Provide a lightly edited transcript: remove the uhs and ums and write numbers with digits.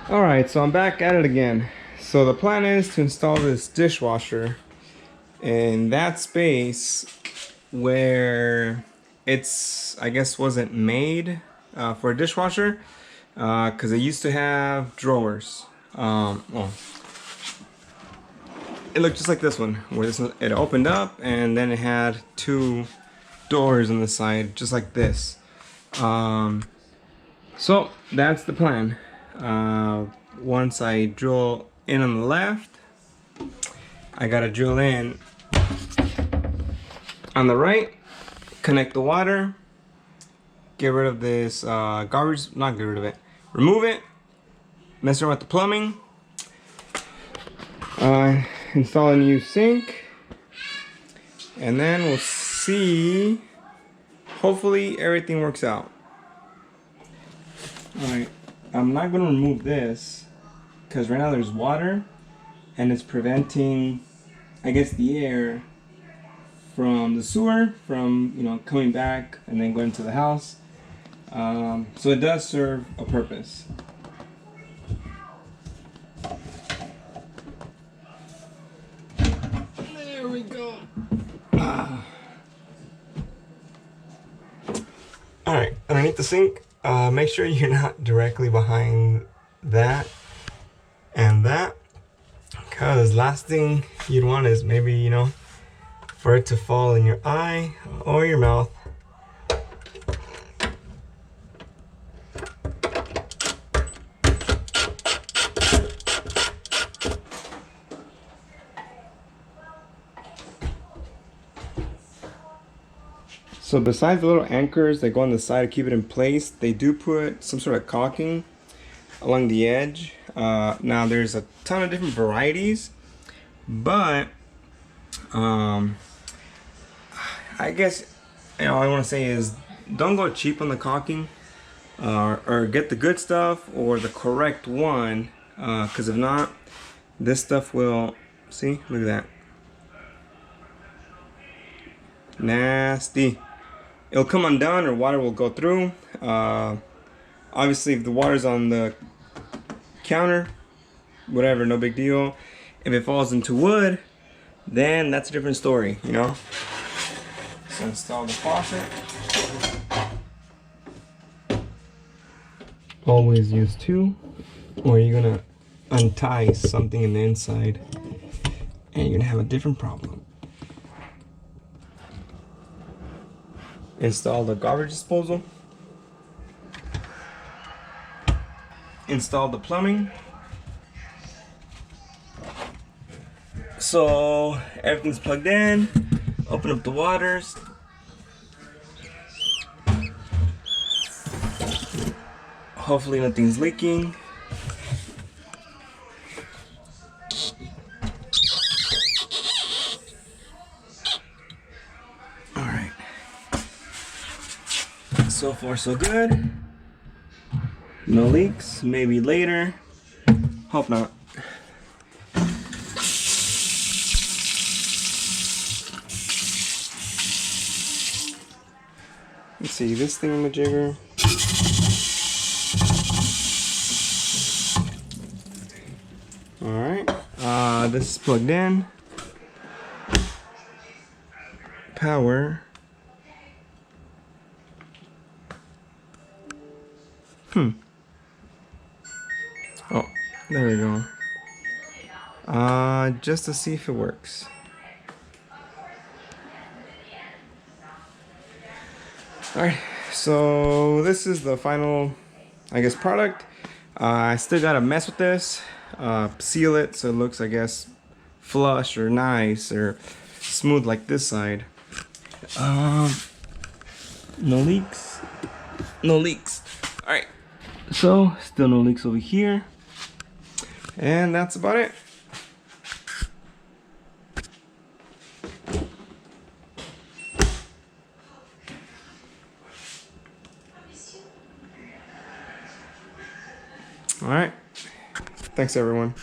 Alright, so I'm back at it again. So the plan is to install this dishwasher in that space where I guess wasn't made for a dishwasher, because it used to have drawers. Well, it looked just like this one, where it opened up and then it had two doors on the side, just like this. So that's the plan. Once I drill in on the left, I gotta drill in on the right, connect the water, get rid of this garbage, not get rid of it, remove it, mess around with the plumbing, install a new sink, and then we'll see. Hopefully everything works out. Alright, I'm not going to remove this because right now there's water and it's preventing, I guess, the air from the sewer from, coming back and then going to the house. So it does serve a purpose. There we go. Alright, underneath the sink, make sure you're not directly behind that and that, because last thing you'd want is maybe, for it to fall in your eye or your mouth. So besides the little anchors that go on the side to keep it in place, they do put some sort of caulking along the edge. Now there's a ton of different varieties, but I guess all I want to say is don't go cheap on the caulking, or get the good stuff or the correct one, because if not, this stuff will, see, look at that, nasty. It'll come undone or water will go through. Obviously if the water's on the counter, whatever, no big deal. If it falls into wood, then that's a different story, So install the faucet. Always use two, or you're gonna untie something in the inside and you're gonna have a different problem. Install the garbage disposal. Install the plumbing. So everything's plugged in. Open up the waters. Hopefully nothing's leaking. Alright. So far so good. No leaks, maybe later. Hope not. Let's see, this thingamajigger. Alright, this is plugged in. Power. Oh, there we go. Just to see if it works. Alright, so this is the final, I guess, product. I still gotta mess with this, seal it so it looks, I guess, flush or nice or smooth like this side. No leaks. No leaks. Alright, so still no leaks over here. And that's about it. All right. Thanks, everyone.